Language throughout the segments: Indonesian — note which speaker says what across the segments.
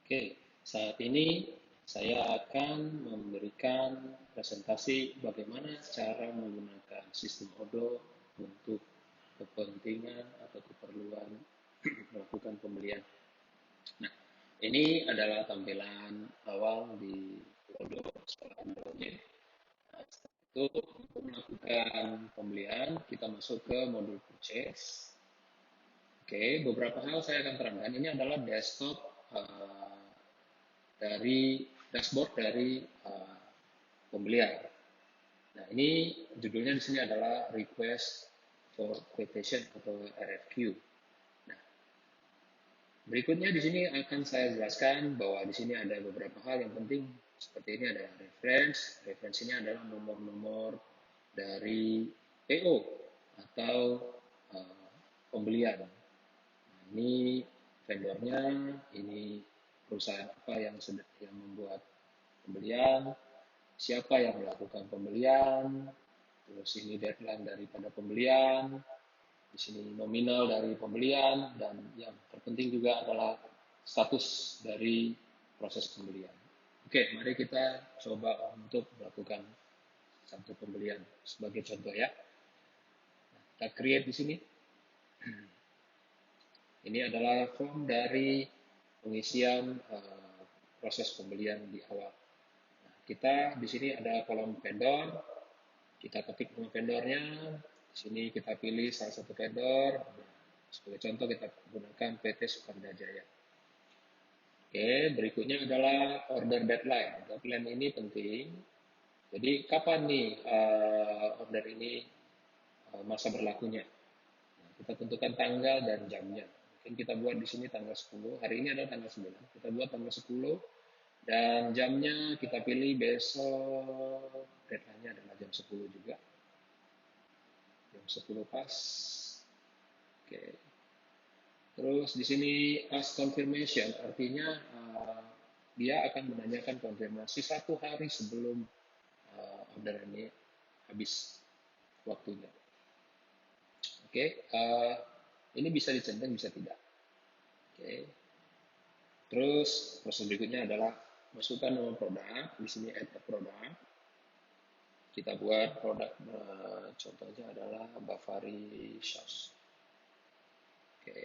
Speaker 1: Oke, saat ini saya akan memberikan presentasi bagaimana cara menggunakan sistem ODO untuk kepentingan atau keperluan melakukan pembelian. Nah, ini adalah tampilan awal di ODO setelah downloadnya. Nah, setelah itu untuk melakukan pembelian, kita masuk ke modul purchase. Oke, beberapa hal saya akan terangkan. Ini adalah desktop dari dashboard dari pembelian. Nah, ini judulnya di sini adalah Request for Quotation atau RFQ. Nah, berikutnya di sini akan saya jelaskan bahwa di sini ada beberapa hal yang penting. Seperti ini ada reference. Reference ini adalah nomor-nomor dari PO atau pembelian. Nah, ini vendornya, ini perusahaan apa yang membuat pembelian, siapa yang melakukan pembelian, terus ini deadline daripada pembelian, di sini nominal dari pembelian, dan yang terpenting juga adalah status dari proses pembelian. Oke, mari kita coba untuk melakukan satu pembelian sebagai contoh ya. Kita create di sini. Ini adalah form dari pengisian proses pembelian di awal. Nah, kita di sini ada kolom vendor, kita ketik nama vendornya, di sini kita pilih salah satu vendor. Sebagai contoh kita gunakan PT Sukanda Jaya. Oke, berikutnya adalah order deadline. Deadline ini penting. Jadi kapan nih order ini masa berlakunya? Nah, kita tentukan tanggal dan jamnya. Mungkin kita buat di sini tanggal 10. Hari ini adalah tanggal 9. Kita buat tanggal 10 dan jamnya kita pilih besok. Deadline-nya adalah jam 10 juga. Jam 10 pas. Oke. Terus di sini ask confirmation artinya dia akan menanyakan konfirmasi 1 hari sebelum order ini habis waktunya. Oke, ini bisa dicentang bisa tidak. Oke. Terus proses berikutnya adalah masukkan nama produk. Di sini add a product. Kita buat produk contohnya adalah Bavari sauce. Oke.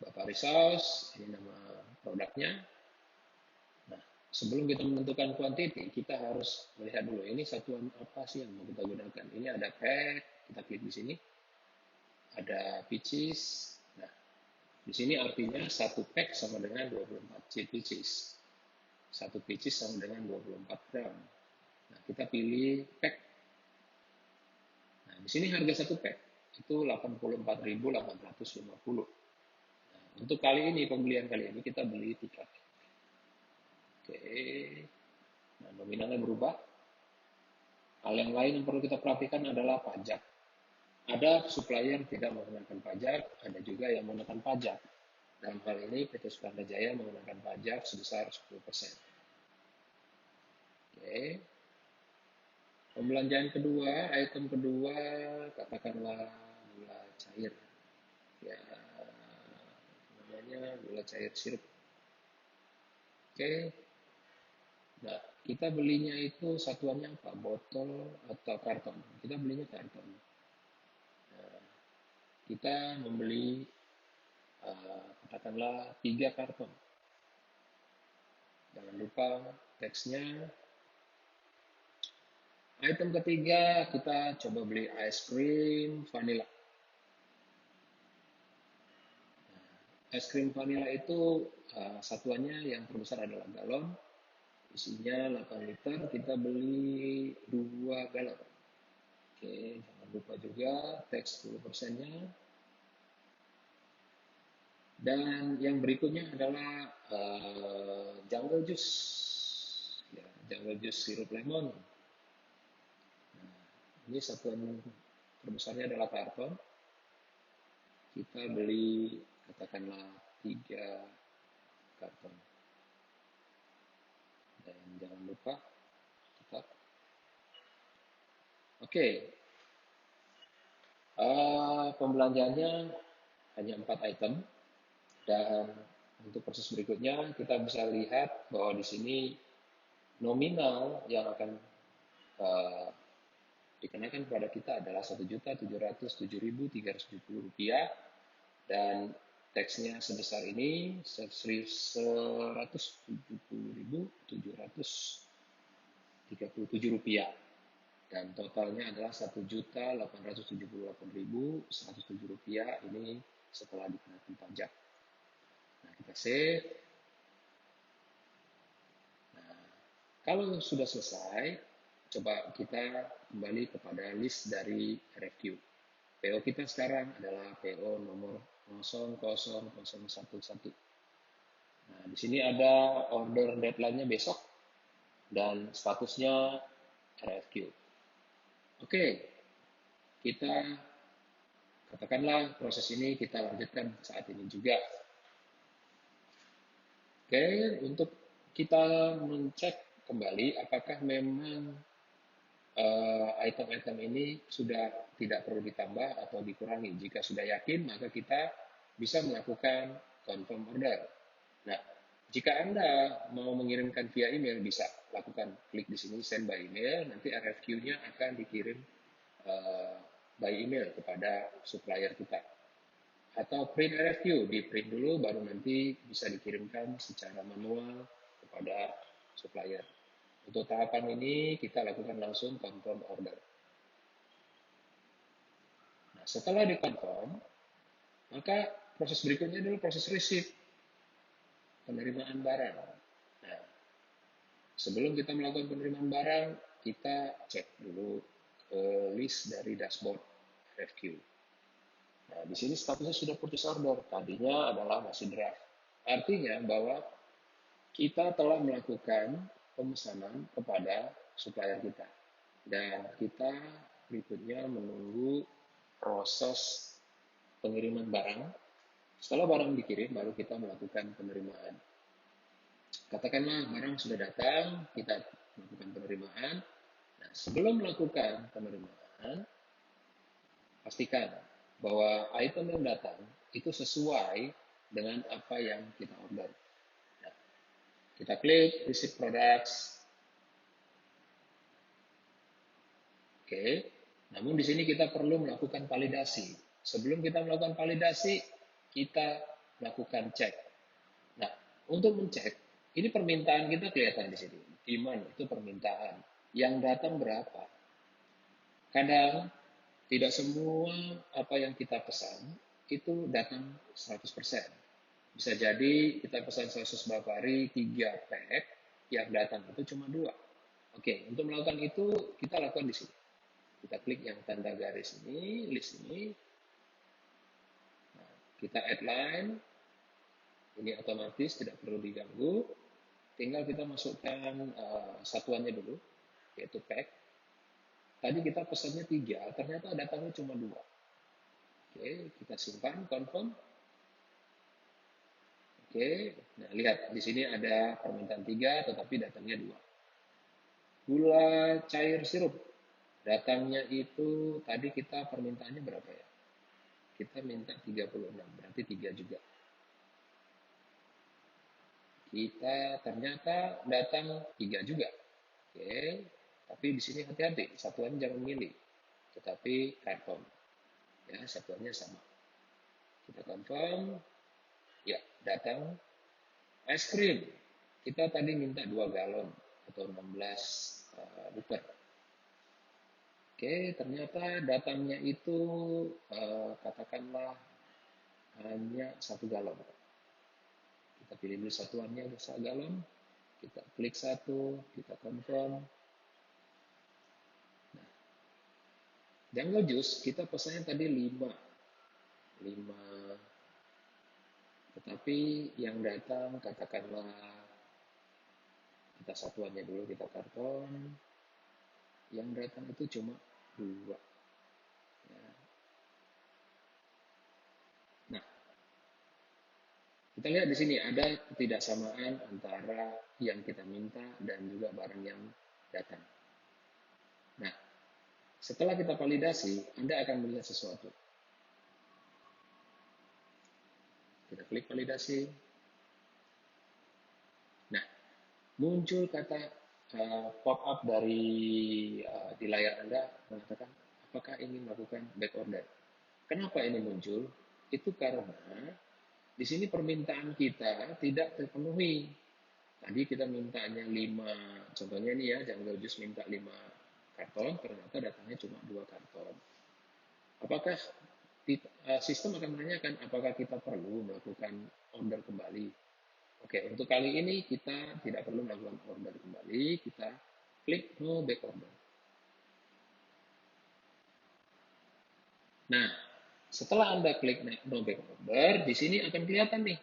Speaker 1: Bavari sauce, ini nama produknya. Nah, sebelum kita menentukan quantity, kita harus melihat dulu ini satuan apa sih yang mau kita gunakan. Ini ada pack, kita klik di sini. Ada pieces. Nah, di sini artinya satu pack sama dengan 24 pieces. Satu pieces sama dengan 24 gram. Nah, kita pilih pack. Nah, di sini harga satu pack itu 84.850. Nah, untuk kali ini pembelian kali ini kita beli 3 pack. Oke. Nah, nominalnya berubah. Hal yang lain yang perlu kita perhatikan adalah pajak. Ada supplier yang tidak mengenakan pajak, ada juga yang mengenakan pajak. Dalam hal ini PT Sukanda Jaya mengenakan pajak sebesar 10%. Oke. Pembelanjaan kedua, item kedua, katakanlah gula cair. Ya, namanya gula cair sirup. Oke. Nah, kita belinya itu satuannya apa? Botol atau karton? Kita belinya karton. Nah, kita membeli katakanlah 3 karton. Jangan lupa teksnya. Item ketiga kita coba beli es krim vanilla. Es krim vanilla itu satuannya yang terbesar adalah galon. Isinya 8 liter, kita beli 2 galon. Oke, jangan lupa juga teks 10%-nya. Dan yang berikutnya adalah jungle juice. Ya, jungle juice sirup lemon. Nah, ini satuan terbesarnya adalah karton. Kita beli katakanlah 3 karton. Dan jangan lupa tetap. Oke, pembelanjaannya hanya 4 item dan untuk proses berikutnya kita bisa lihat bahwa di sini nominal yang akan uh, dikenakan kepada kita adalah Rp1.707.370 dan teksnya sebesar ini Rp170.737 dan totalnya adalah Rp1.878.107 ini setelah dikenakan pajak. Nah, kita save. Nah, kalau sudah selesai, coba kita kembali kepada list dari RFQ. PO kita sekarang adalah PO nomor 00011. Nah, di sini ada order deadline-nya besok dan statusnya RFQ. Oke, kita katakanlah proses ini kita lanjutkan saat ini juga. Oke, untuk kita mencek kembali apakah memang item-item ini sudah tidak perlu ditambah atau dikurangi. Jika sudah yakin, maka kita bisa melakukan confirm order. Nah, jika Anda mau mengirimkan via email, bisa lakukan klik di sini send by email, nanti RFQ-nya akan dikirim by email kepada supplier kita. Atau print RFQ, di print dulu baru nanti bisa dikirimkan secara manual kepada supplier. Untuk tahapan ini kita lakukan langsung confirm order. Nah, setelah dikonfirm, maka proses berikutnya adalah proses receipt, penerimaan barang. Nah, sebelum kita melakukan penerimaan barang, kita cek dulu ke list dari dashboard RFQ. Nah, di sini statusnya sudah purchase order, tadinya adalah masih draft. Artinya bahwa kita telah melakukan pemesanan kepada supplier kita. Dan kita berikutnya menunggu proses pengiriman barang. Setelah barang dikirim, baru kita melakukan penerimaan. Katakanlah barang sudah datang, kita melakukan penerimaan. Nah, sebelum melakukan penerimaan, pastikan bahwa item yang datang itu sesuai dengan apa yang kita order. Nah, kita klik receipt products. Oke, namun di sini kita perlu melakukan validasi. Sebelum kita melakukan validasi, kita melakukan cek. Nah, untuk mencek, ini permintaan kita kelihatan di sini. Demand itu permintaan. Yang datang berapa? Kadang tidak semua apa yang kita pesan itu datang 100%. Bisa jadi kita pesan saus bakari 3 pack, yang datang itu cuma 2. Oke, untuk melakukan itu kita lakukan di sini. Kita klik yang tanda garis ini, list ini. Nah, kita add line. Ini otomatis tidak perlu diganggu. Tinggal kita masukkan satuannya dulu, yaitu pack. Tadi kita pesannya 3, ternyata datangnya cuma 2. Oke, kita simpan, confirm. Oke, nah lihat di sini ada permintaan 3, tetapi datangnya 2. Gula cair sirup, datangnya itu tadi kita permintaannya berapa ya? Kita minta 36, berarti 3 juga. Kita ternyata datang 3 juga. Oke, tapi di sini hati-hati, satuannya jangan milih, tetapi karton. Ya, satuannya sama. Kita confirm, ya, datang es krim. Kita tadi minta 2 galon atau 16 liter. Oke, ternyata datangnya itu katakanlah hanya 1 galon. Kita pilih dulu satuannya 1 galon, kita klik 1, kita confirm. Nah, jungle juice kita pesannya tadi 5, tetapi yang datang katakanlah kita satuannya dulu, kita karton, yang datang itu cuma 2. Ya. Nah, kita lihat di sini ada ketidaksamaan antara yang kita minta dan juga barang yang datang. Nah, setelah kita validasi, Anda akan melihat sesuatu. Kita klik validasi. muncul kata pop up dari di layar Anda mengatakan apakah ingin melakukan back order. Kenapa ini muncul? Itu karena di sini permintaan kita tidak terpenuhi. Tadi kita mintanya 5, contohnya ini ya, Jungle Juice minta 5 karton, ternyata datangnya cuma 2 karton. Apakah sistem akan menanyakan apakah kita perlu melakukan order kembali? Oke, untuk kali ini kita tidak perlu melakukan order kembali, kita klik no back order. Nah, setelah Anda klik no back order, di sini akan kelihatan nih,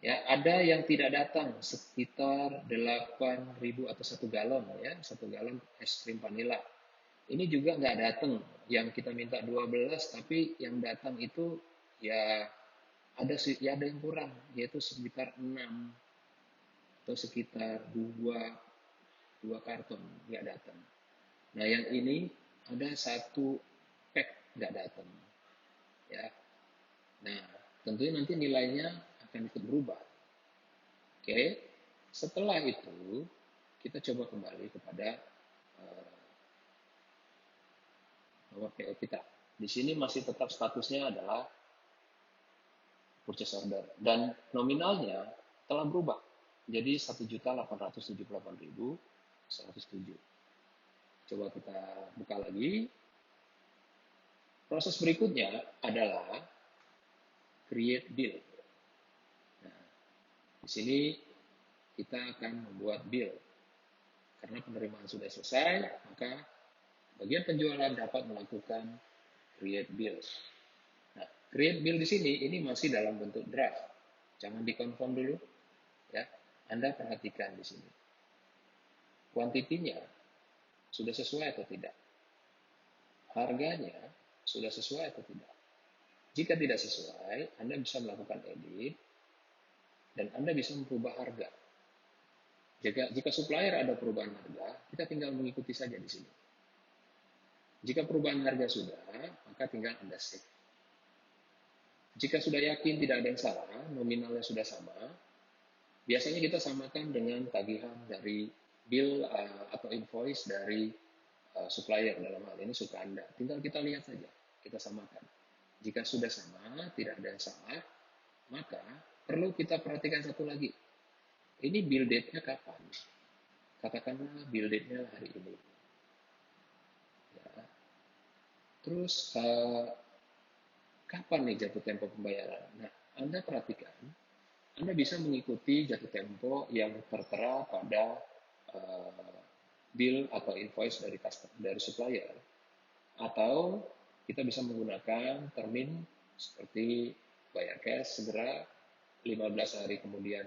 Speaker 1: ya ada yang tidak datang sekitar 8.000 atau 1 galon ya, 1 galon es krim vanila. Ini juga nggak datang, yang kita minta 12, tapi yang datang itu ya ada sih, ya ada yang kurang, yaitu sekitar 6 atau sekitar dua karton nggak datang. Nah yang ini ada 1 pack nggak datang, ya. Nah tentunya nanti nilainya akan ikut berubah. Oke, setelah itu kita coba kembali kepada uh, nomor PO kita. Di sini masih tetap statusnya adalah purchase order dan nominalnya telah berubah jadi 1.878.107. Coba kita buka lagi. Proses berikutnya adalah create bill. Nah, di sini kita akan membuat bill. Karena penerimaan sudah selesai, maka bagian penjualan dapat melakukan create bill. Nah, create bill di sini ini masih dalam bentuk draft. Jangan dikonfirm dulu, ya. Anda perhatikan di sini. Kuantitinya sudah sesuai atau tidak? Harganya sudah sesuai atau tidak? Jika tidak sesuai, Anda bisa melakukan edit dan Anda bisa merubah harga. Jika supplier ada perubahan harga, kita tinggal mengikuti saja di sini. Jika perubahan harga sudah, maka tinggal Anda save. Jika sudah yakin tidak ada yang salah, nominalnya sudah sama, biasanya kita samakan dengan tagihan dari bill atau invoice dari supplier, dalam hal ini Sukanda. Tinggal kita lihat saja, kita samakan. Jika sudah sama, tidak ada yang salah, maka perlu kita perhatikan satu lagi. Ini bill date-nya kapan? Katakanlah bill date-nya hari ini. Ya. Terus kapan nih jatuh tempo pembayaran? Nah, Anda perhatikan, Anda bisa mengikuti jatuh tempo yang tertera pada bill atau invoice dari supplier, atau kita bisa menggunakan termin seperti bayar cash segera 15 hari kemudian,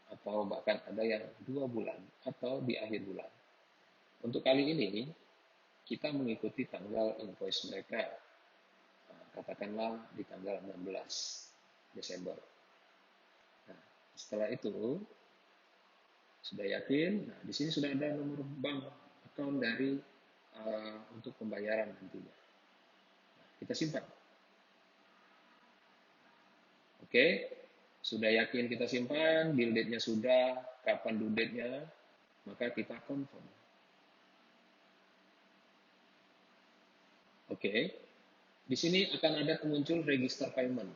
Speaker 1: atau bahkan ada yang 2 bulan atau di akhir bulan. Untuk kali ini kita mengikuti tanggal invoice mereka, katakanlah di tanggal 16 Desember. Nah, setelah itu sudah yakin, nah di sini sudah ada nomor bank account dari untuk pembayaran nantinya. Nah, kita simpan. Oke, sudah yakin kita simpan, bill date-nya sudah, kapan due date-nya, maka kita confirm. Oke, di sini akan ada muncul register payment.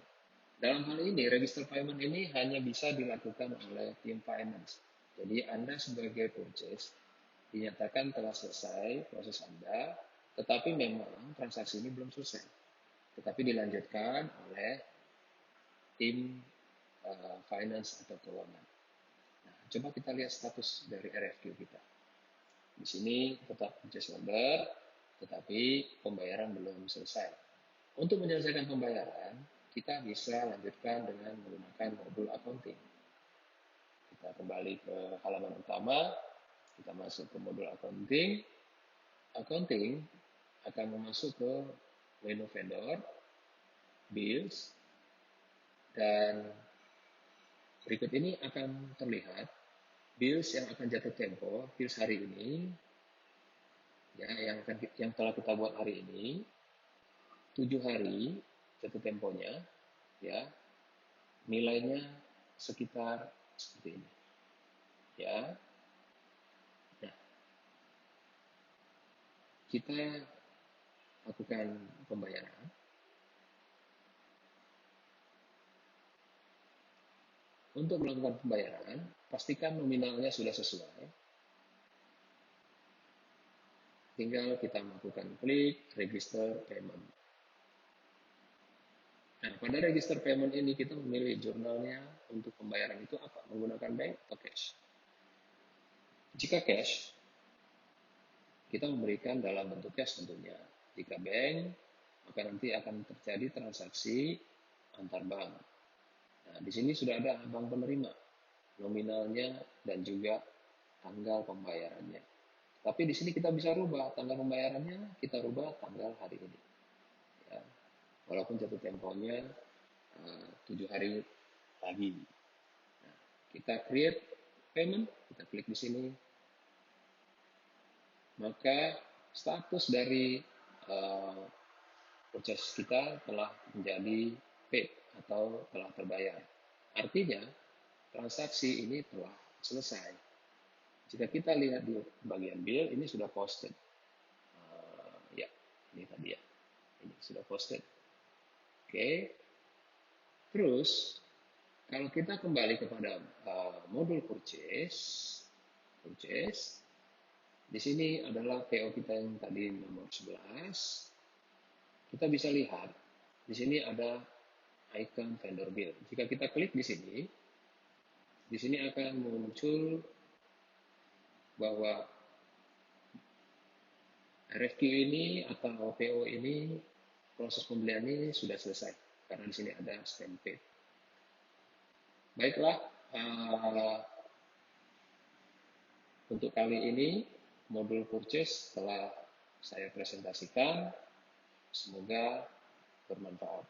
Speaker 1: Dalam hal ini, register payment ini hanya bisa dilakukan oleh tim finance. Jadi Anda sebagai purchase dinyatakan telah selesai proses Anda, tetapi memang transaksi ini belum selesai. Tetapi dilanjutkan oleh tim finance atau keuangan. Nah, coba kita lihat status dari RFQ kita. Di sini tetap purchase order, tetapi pembayaran belum selesai. Untuk menyelesaikan pembayaran, kita bisa lanjutkan dengan menggunakan modul accounting. Kita kembali ke halaman utama, kita masuk ke modul accounting. Accounting akan masuk ke menu vendor, bills, dan berikut ini akan terlihat bills yang akan jatuh tempo, bills hari ini, ya, yang telah kita buat hari ini, 7 hari jatuh temponya, ya, nilainya sekitar seperti ini. Ya. Nah, kita lakukan pembayaran. Untuk melakukan pembayaran, pastikan nominalnya sudah sesuai. Tinggal kita melakukan klik register payment. Nah, pada register payment ini kita memilih jurnalnya untuk pembayaran itu apa? Menggunakan bank atau cash? Jika cash, kita memberikan dalam bentuk cash tentunya. Jika bank, maka nanti akan terjadi transaksi antar bank. Nah, di sini sudah ada bank penerima, nominalnya, dan juga tanggal pembayarannya. Tapi di sini kita bisa rubah tanggal pembayarannya, kita rubah tanggal hari ini. Ya. Walaupun jatuh temponya 7 hari lagi. Nah, kita create payment, kita klik di sini, maka status dari uh, purchase kita telah menjadi paid atau telah terbayar. Artinya, transaksi ini telah selesai. Jika kita lihat di bagian bill, ini sudah posted. Ya, ini tadi ya. Ini sudah posted. Oke. Terus, kalau kita kembali kepada modul purchase, di sini adalah PO kita yang tadi nomor 11. Kita bisa lihat, di sini ada icon vendor bill. Jika kita klik di sini akan muncul bahwa RFQ ini atau PO ini, proses pembelian ini sudah selesai. Karena di sini ada stamp paid. Baiklah, untuk kali ini modul purchase telah saya presentasikan. Semoga bermanfaat.